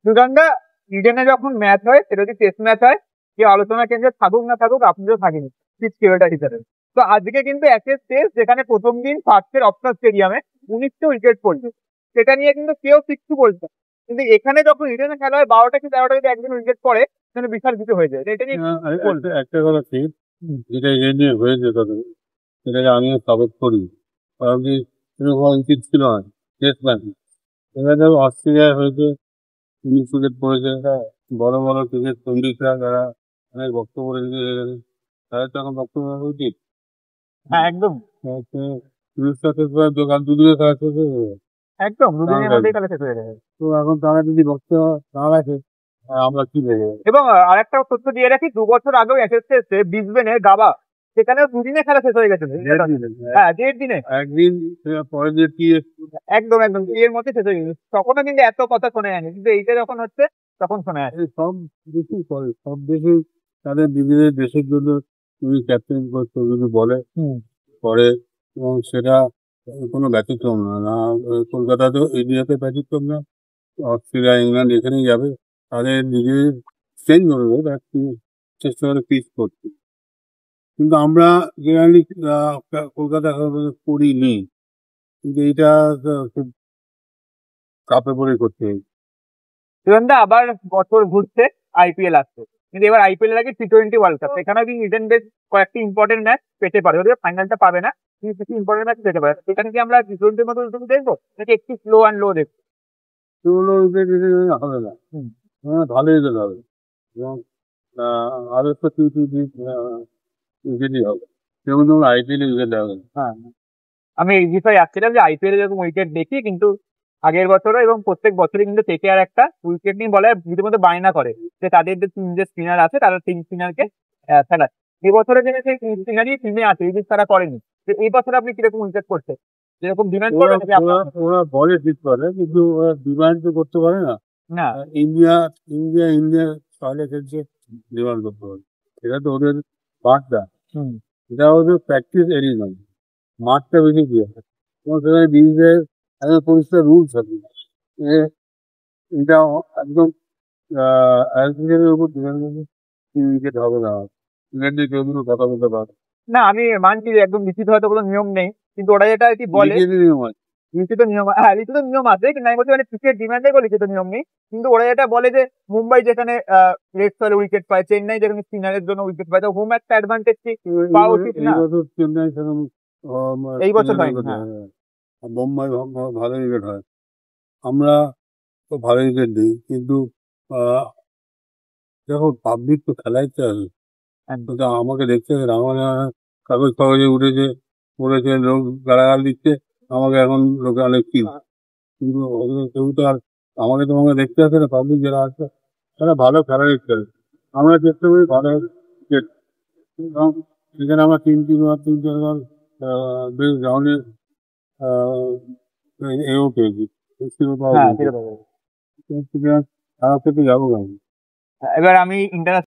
সুগাঙ্গা, ইডেনে যখন ম্যাচ হয় সেটা যদি টেস্ট ম্যাচ হয়, কেউ আলোচনা কেন্দ্রে থাকুক না থাকুক আপনিও থাকেনি পিচ ক্রিকেটার হিসেবে। তো আজকে কিন্তু একের টেস্ট যেখানে প্রথম দিন ফার্স্টের অপশন স্টেডিয়ামে 19টা উইকেট পড়ছে, সেটা নিয়ে কিন্তু কেউ কিচ্ছু বলছে না। কিন্তু এখানে যখন ইডেনে খেলা হয় 12টা কি 13টা যদি একজন উইকেট পড়ে, সেখানে বিশাল কিছু হয়ে যায়। তো এটা নিয়ে কি বলবো? একটা কথা ঠিক, যেটা ইয়ে নিয়ে হয়েছে তাদের, সেটাকে আমিও সাপোর্ট করি। কারণ কি এরকম উচিত ছিল না টেস্ট ম্যাচ। এবার ধরো অস্ট্রেলিয়ায় হয়েছে, 19 উইকেট পড়েছে। বড় বড় ক্রিকেট পণ্ডিতরা যারা অনেক বক্তব্য রেখে গেছে, তাদের তো এখন বক্তব্য রাখা উচিত। হ্যাঁ, একদম। দোকান দুদিকে খেলা শেষ হয়ে গেছে। একদম দুদিনের মধ্যেই খেলা শেষ হয়ে যাবে। তো এখন তারা যদি বক্তব্য না রাখে, আমরা কি ভেবে এবং আরেকটা তথ্য দিয়ে রাখি, 2 বছর আগেও এসেছে ব্রিসবেনে গাবা, সেখানে দুদিনে খেলা শেষ হয়ে গেছে। হ্যাঁ, 1.5 দিনে। একদিন পরের দিন কি একদম একদম এর মধ্যে শেষ হয়ে গেছে। তখনও কিন্তু এত কথা শোনা যায়নি, কিন্তু এইটা যখন হচ্ছে তখন শোনা যাচ্ছে। সব দেশেই করে, সব দেশেই তাদের নিজেদের দেশের জন্য তুমি ক্যাপ্টেন করছো যদি বলে করে, এবং সেটা কোনো ব্যতিক্রম না। না কলকাতাতেও ইন্ডিয়াতে ব্যতিক্রম না, অস্ট্রেলিয়া ইংল্যান্ড এখানেই যাবে, তাদের নিজেদের চেঞ্জ করবে, চেষ্টা করে পিচ করছে। কিন্তু আমরা জেনারেলি কলকাতা করিনি, কিন্তু এটা খুব চাপে পড়ে করতে হয়। সুরেন্দা, আবার বছর ঘুরছে, আইপিএল আসছে। কিন্তু এবার আইপিএল এর আগে T20 ওয়ার্ল্ড কাপ, এখানে কি ইডেন বেশ কয়েকটি ইম্পর্টেন্ট ম্যাচ পেতে পারে, যদিও ফাইনালটা পাবে না, কিন্তু কিছু ইম্পর্টেন্ট ম্যাচ পেতে পারে। এখানে কি আমরা T20-র মতো শুধু দেখবো, নাকি একটু স্লো অ্যান্ড লো দেখবো? সেগুলো হবে না, ভালো রেজাল্ট হবে, এবং আরো তো উইকেটই হবে, যেমন ধরুন আইপিএল উইকেট হবে। হ্যাঁ, আমি এই বিষয়ে আসছিলাম যে আইপিএল এ যেরকম উইকেট দেখি, কিন্তু আগের বছরও এবং প্রত্যেক বছরই কিন্তু KKR একটা উইকেট নিয়ে বলে রীতিমতো বায়না করে যে তাদের যে তিন যে স্পিনার আছে তারা তিন স্পিনারকে ফেলায়। এবছরে কিন্তু সেই তিন স্পিনারই টিমে আছে, এই জিনিস তারা করেনি। তো এই বছর আপনি কিরকম উইকেট করছে, যেরকম ডিমান্ড করবে নাকি ওরা বলে ঠিক করে, কিন্তু ওরা ডিমান্ড তো করতে পারে না। না? ইন্ডিয়া ইন্ডিয়া ইন্ডিয়া তাহলে খেলছে, ডিমান্ড করতে পারে, এটা তো ওদের বার্তা। এটা ওদের প্র্যাকটিস এরিয়া নয়, মাঠটা বেশি দিয়ে এবং সেখানে ডিজিটাল একদম পরিষ্কার রুলস আছে। এটা একদম অ্যালপিনের উপর ডিপেন্ড করবে, উইকেট হবে না, উইকেট নিয়ে কেউ কোনো কথা বলতে পারে না, আমি মানছি যে একদম লিখিত হয়তো কোনো নিয়ম নেই, কিন্তু ওরা যেটা আর কি বলে নিয়ম আছে। লিখিত নিয়ম, হ্যাঁ লিখিত নিয়ম আছে, কিন্তু আমি বলছি মানে ক্রিকেট ডিমান্ডে কোনো লিখিত নিয়ম নেই। কিন্তু ওরা যেটা বলে যে মুম্বাই যেখানে রেড সলে উইকেট পায়, চেন্নাই যেখানে স্পিনারের জন্য উইকেট পায়, তো হোম একটা অ্যাডভান্টেজ কি পাওয়া উচিত না? এই বছর চেন্নাই সেরকম এই বছর হয়নি, হ্যাঁ। বোম্বাই ভালো উইকেট হয়, আমরা তো ভালো উইকেট দিই, কিন্তু দেখো পাবলিক তো খেলাইতে চায়, আমাকে দেখতে হবে না, আমার কাগজ ফাগজে উঠেছে পড়েছে, লোক গালাগাল দিচ্ছে আমাকে, এখন লোকে অনেক কি, কিন্তু কেউ তো আর আমাকে তোমাকে দেখতে আসে না। পাবলিক যারা আছে তারা ভালো খেলা দেখতে হবে, আমরা চেষ্টা করি ভালো ক্রিকেট, এবং সেখানে আমরা তিন চারবার বেশ গ্রাউন্ডে এও পেয়েছি, হ্যাঁ, খারাপ খেতে যাবো কেন। এবার আমি ইন্টারন্যাশনাল